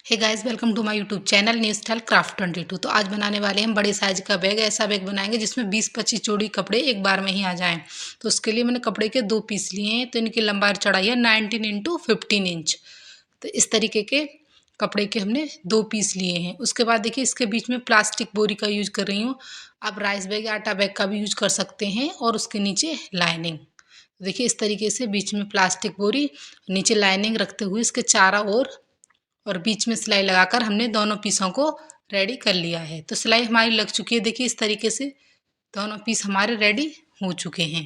Hey guys, welcome to my YouTube channel new style craft 22। तो आज बनाने वाले हैं बड़े साइज का बैग। ऐसा बैग बनाएंगे जिसमें 20-25 जोड़ी कपड़े एक बार में ही आ जाएं। तो उसके लिए मैंने कपड़े के 2 पीस लिए हैं। तो इनकी लंबाई और चौड़ाई है 19 इंटू 15 इंच। तो इस तरीके के कपड़े के हमने 2 पीस लिए हैं। उसके बाद देखिए, इसके बीच में प्लास्टिक बोरी का यूज कर रही हूँ। आप राइस बैग या आटा बैग का भी यूज कर सकते हैं। और उसके नीचे लाइनिंग देखिए, इस तरीके से बीच में प्लास्टिक बोरी, नीचे लाइनिंग रखते हुए इसके चारों ओर और बीच में सिलाई लगाकर हमने दोनों पीसों को रेडी कर लिया है। तो सिलाई हमारी लग चुकी है। देखिए, इस तरीके से दोनों पीस हमारे रेडी हो चुके हैं।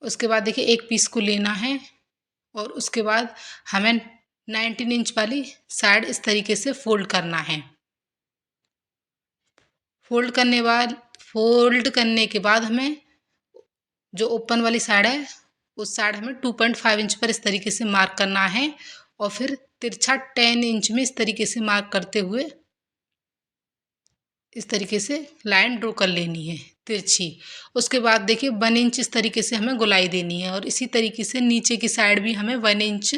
उसके बाद देखिए, एक पीस को लेना है और उसके बाद हमें 19 इंच वाली साइड इस तरीके से फोल्ड करना है। फोल्ड करने के बाद हमें जो ओपन वाली साइड है, उस साइड हमें 2.5 इंच पर इस तरीके से मार्क करना है और फिर तिरछा 10 इंच में इस तरीके से मार्क करते हुए इस तरीके से लाइन ड्रॉ कर लेनी है तिरछी। उसके बाद देखिए, 1 इंच इस तरीके से हमें गोलाई देनी है और इसी तरीके से नीचे की साइड भी हमें 1 इंच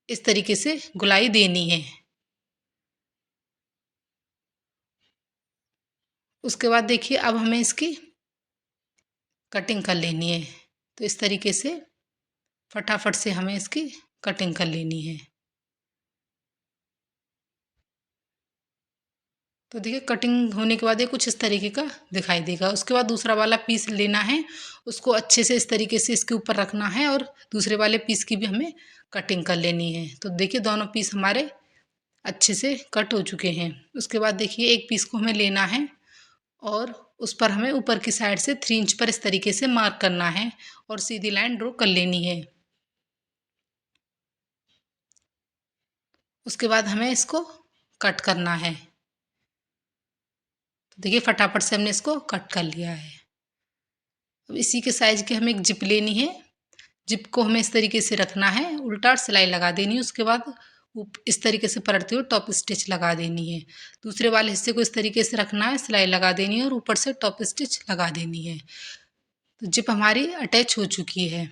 इस तरीके से गोलाई देनी है। उसके बाद देखिए, अब हमें इसकी कटिंग कर लेनी है। तो इस तरीके से फटाफट से हमें इसकी कटिंग कर लेनी है। तो देखिए, कटिंग होने के बाद ये कुछ इस तरीके का दिखाई देगा। उसके बाद दूसरा वाला पीस लेना है, उसको अच्छे से इस तरीके से इसके ऊपर रखना है और दूसरे वाले पीस की भी हमें कटिंग कर लेनी है। तो देखिए, दोनों पीस हमारे अच्छे से कट हो चुके हैं। उसके बाद देखिए, एक पीस को हमें लेना है और उस पर हमें ऊपर की साइड से 3 इंच पर इस तरीके से मार्क करना है और सीधी लाइन ड्रॉ कर लेनी है। उसके बाद हमें इसको कट करना है। तो देखिए, फटाफट से हमने इसको कट कर लिया है। अब इसी के साइज की हमें एक जिप लेनी है। जिप को हमें इस तरीके से रखना है, उल्टा और सिलाई लगा देनी है। उसके बाद इस तरीके से पलटते हुए टॉप स्टिच लगा देनी है। दूसरे वाले हिस्से को इस तरीके से रखना है, सिलाई लगा देनी है और ऊपर से टॉप स्टिच लगा देनी है। तो जिप हमारी अटैच हो चुकी है।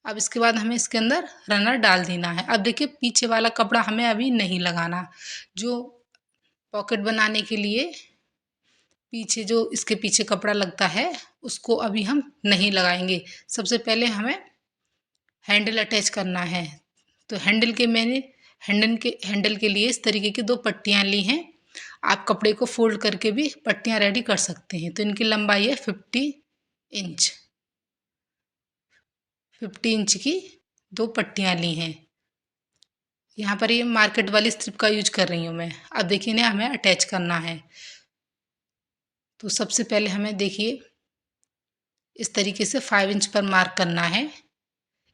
अब इसके बाद हमें इसके अंदर रनर डाल देना है। अब देखिए, पीछे वाला कपड़ा हमें अभी नहीं लगाना। जो पॉकेट बनाने के लिए पीछे जो इसके पीछे कपड़ा लगता है, उसको अभी हम नहीं लगाएंगे। सबसे पहले हमें हैंडल अटैच करना है। तो मैंने हैंडल के लिए इस तरीके की 2 पट्टियाँ ली हैं। आप कपड़े को फोल्ड करके भी पट्टियाँ रेडी कर सकते हैं। तो इनकी लंबाई है 50 इंच। 50 इंच की 2 पट्टियाँ ली हैं। यहाँ पर ये मार्केट वाली स्ट्रिप का यूज कर रही हूँ मैं। अब देखिए, इन्हें हमें अटैच करना है। तो सबसे पहले हमें देखिए, इस तरीके से 5 इंच पर मार्क करना है।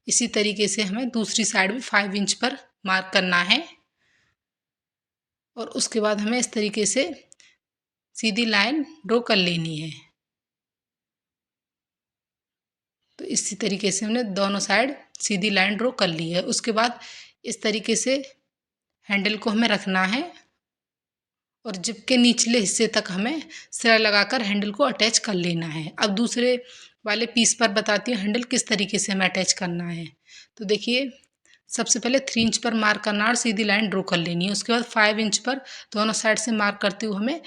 इसी तरीके से हमें दूसरी साइड भी 5 इंच पर मार्क करना है और उसके बाद हमें इस तरीके से सीधी लाइन ड्रॉ कर लेनी है। तो इसी तरीके से हमने दोनों साइड सीधी लाइन ड्रॉ कर ली है। उसके बाद इस तरीके से हैंडल को हमें रखना है और जिप के निचले हिस्से तक हमें सिलाई लगाकर हैंडल को अटैच कर लेना है। अब दूसरे वाले पीस पर बताती हूँ हैंडल किस तरीके से हमें अटैच करना है। तो देखिए, सबसे पहले 3 इंच पर मार्क करना और सीधी लाइन ड्रॉ कर लेनी है। उसके बाद 5 इंच पर दोनों साइड से मार्क करते हुए हमें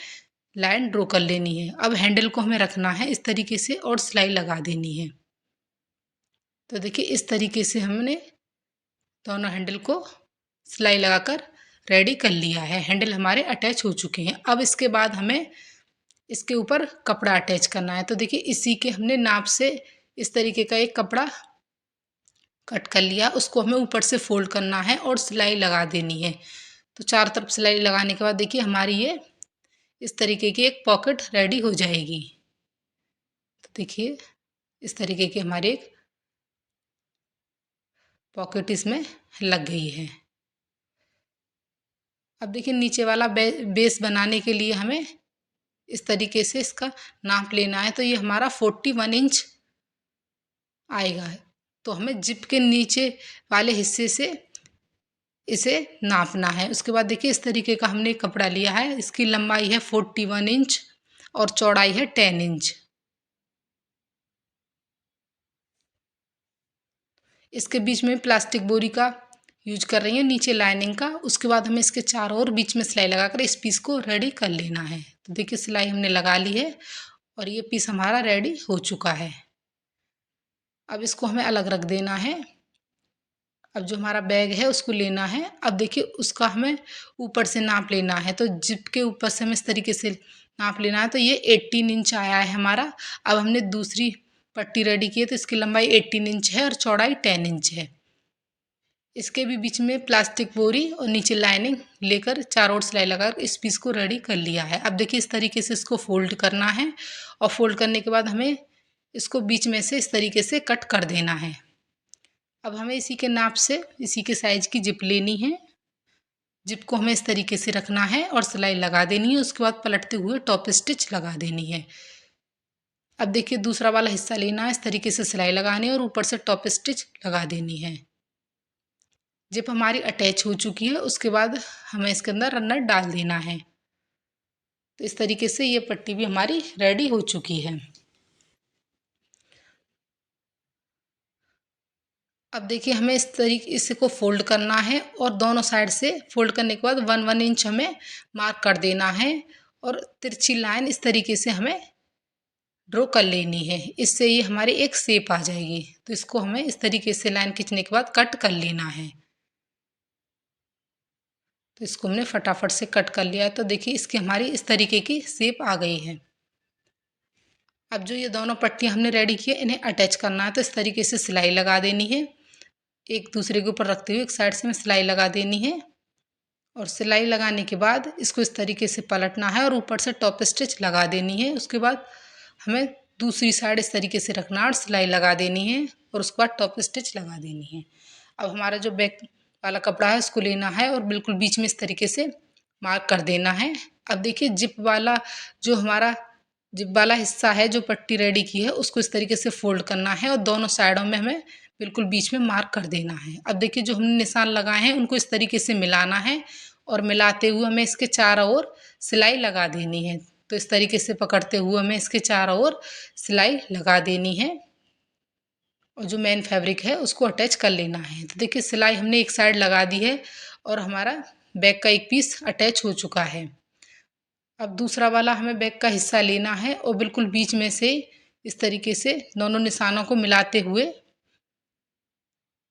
लाइन ड्रॉ कर लेनी है। अब हैंडल को हमें रखना है इस तरीके से और सिलाई लगा देनी है। तो देखिए, इस तरीके से हमने दोनों हैंडल को सिलाई लगाकर रेडी कर लिया है। हैंडल हमारे अटैच हो चुके हैं। अब इसके बाद हमें इसके ऊपर कपड़ा अटैच करना है। तो देखिए, इसी के हमने नाप से इस तरीके का एक कपड़ा कट कर लिया। उसको हमें ऊपर से फोल्ड करना है और सिलाई लगा देनी है। तो चारों तरफ सिलाई लगाने के बाद देखिए, हमारी ये इस तरीके की एक पॉकेट रेडी हो जाएगी। तो देखिए, इस तरीके की हमारी एक पॉकेट इसमें लग गई है। अब देखिए, नीचे वाला बेस बनाने के लिए हमें इस तरीके से इसका नाप लेना है। तो ये हमारा 41 इंच आएगा। तो हमें जिप के नीचे वाले हिस्से से इसे नापना है। उसके बाद देखिए, इस तरीके का हमने कपड़ा लिया है। इसकी लंबाई है 41 इंच और चौड़ाई है 10 इंच। इसके बीच में प्लास्टिक बोरी का यूज कर रही हूँ नीचे लाइनिंग का। उसके बाद हमें इसके चारों ओर बीच में सिलाई लगाकर इस पीस को रेडी कर लेना है। तो देखिए सिलाई हमने लगा ली है और ये पीस हमारा रेडी हो चुका है। अब इसको हमें अलग रख देना है। अब जो हमारा बैग है उसको लेना है। अब देखिए उसका हमें ऊपर से नाप लेना है। तो जिप के ऊपर से हमें इस तरीके से नाप लेना है। तो ये 18 इंच आया है हमारा। अब हमने दूसरी पट्टी रेडी की है तो इसकी लंबाई 18 इंच है और चौड़ाई 10 इंच है। इसके भी बीच में प्लास्टिक बोरी और नीचे लाइनिंग लेकर चारों ओर सिलाई लगाकर इस पीस को रेडी कर लिया है। अब देखिए इस तरीके से इसको फोल्ड करना है और फोल्ड करने के बाद हमें इसको बीच में से इस तरीके से कट कर देना है। अब हमें इसी के नाप से इसी के साइज की जिप लेनी है। जिप को हमें इस तरीके से रखना है और सिलाई लगा देनी है। उसके बाद पलटते हुए टॉप स्टिच लगा देनी है। अब देखिए दूसरा वाला हिस्सा लेना है, इस तरीके से सिलाई लगानी है और ऊपर से टॉप स्टिच लगा देनी है। जिप हमारी अटैच हो चुकी है। उसके बाद हमें इसके अंदर रनर डाल देना है। तो इस तरीके से ये पट्टी भी हमारी रेडी हो चुकी है। अब देखिए हमें इस तरीके इसको फोल्ड करना है और दोनों साइड से फोल्ड करने के बाद 1 इंच हमें मार्क कर देना है और तिरछी लाइन इस तरीके से हमें ड्रॉ कर लेनी है। इससे ये हमारी एक शेप आ जाएगी। तो इसको हमें इस तरीके से लाइन खींचने के बाद कट कर लेना है। तो इसको हमने फटाफट से कट कर लिया है। तो देखिए इसकी हमारी इस तरीके की शेप आ गई है। अब जो ये दोनों पट्टियाँ हमने रेडी की है इन्हें अटैच करना है। तो इस तरीके से सिलाई लगा देनी है। एक दूसरे के ऊपर रखते हुए एक साइड से हमें सिलाई लगा देनी है और सिलाई लगाने के बाद इसको इस तरीके से पलटना है और ऊपर से टॉप स्टिच लगा देनी है। उसके बाद हमें दूसरी साइड इस तरीके से रखना है और सिलाई लगा देनी है और उसके बाद टॉप स्टिच लगा देनी है। अब हमारा जो बैक वाला कपड़ा है उसको लेना है और बिल्कुल बीच में इस तरीके से मार्क कर देना है। अब देखिए जिप वाला जो हमारा जिप वाला हिस्सा है जो पट्टी रेडी की है उसको इस तरीके से फोल्ड करना है और दोनों साइडों में हमें बिल्कुल बीच में मार्क कर देना है। अब देखिए जो हमने निशान लगाए हैं उनको इस तरीके से मिलाना है और मिलाते हुए हमें इसके चारों ओर सिलाई लगा देनी है। तो इस तरीके से पकड़ते हुए हमें इसके चारों ओर सिलाई लगा देनी है और जो मेन फैब्रिक है उसको अटैच कर लेना है। तो देखिए सिलाई हमने एक साइड लगा दी है और हमारा बैक का एक पीस अटैच हो चुका है। अब दूसरा वाला हमें बैक का हिस्सा लेना है और बिल्कुल बीच में से इस तरीके से दोनों निशानों को मिलाते हुए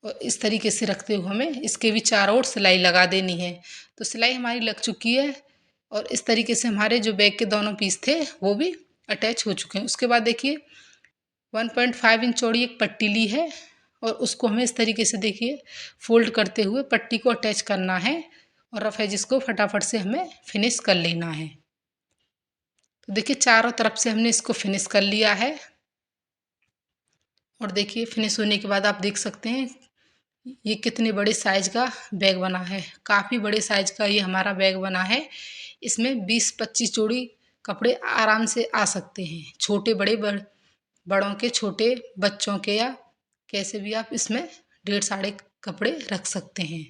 और इस तरीके से रखते हुए हमें इसके भी चारों ओर सिलाई लगा देनी है। तो सिलाई हमारी लग चुकी है और इस तरीके से हमारे जो बैक के दोनों पीस थे वो भी अटैच हो चुके हैं। उसके बाद देखिए 1.5 इंच चौड़ी एक पट्टी ली है और उसको हमें इस तरीके से देखिए फोल्ड करते हुए पट्टी को अटैच करना है और रफ एज इसको फटाफट से हमें फिनिश कर लेना है। तो देखिए चारों तरफ से हमने इसको फिनिश कर लिया है और देखिए फिनिश होने के बाद आप देख सकते हैं ये कितने बड़े साइज का बैग बना है। काफ़ी बड़े साइज का ये हमारा बैग बना है। इसमें 20-25 जोड़ी कपड़े आराम से आ सकते हैं। छोटे बड़े बड़ों के, छोटे बच्चों के या कैसे भी आप इसमें ढेर सारे कपड़े रख सकते हैं।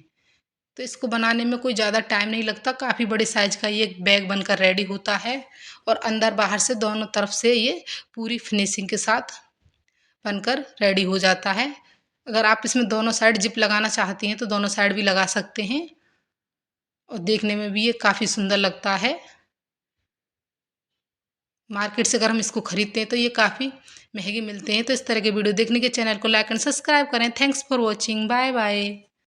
तो इसको बनाने में कोई ज़्यादा टाइम नहीं लगता। काफ़ी बड़े साइज का ये बैग बनकर रेडी होता है और अंदर बाहर से दोनों तरफ से ये पूरी फिनिशिंग के साथ बनकर रेडी हो जाता है। अगर आप इसमें दोनों साइड जिप लगाना चाहती हैं तो दोनों साइड भी लगा सकते हैं और देखने में भी ये काफ़ी सुंदर लगता है। मार्केट से अगर हम इसको खरीदते हैं तो ये काफ़ी महंगे मिलते हैं। तो इस तरह के वीडियो देखने के चैनल को लाइक एंड सब्सक्राइब करें। Thanks for watching. Bye bye.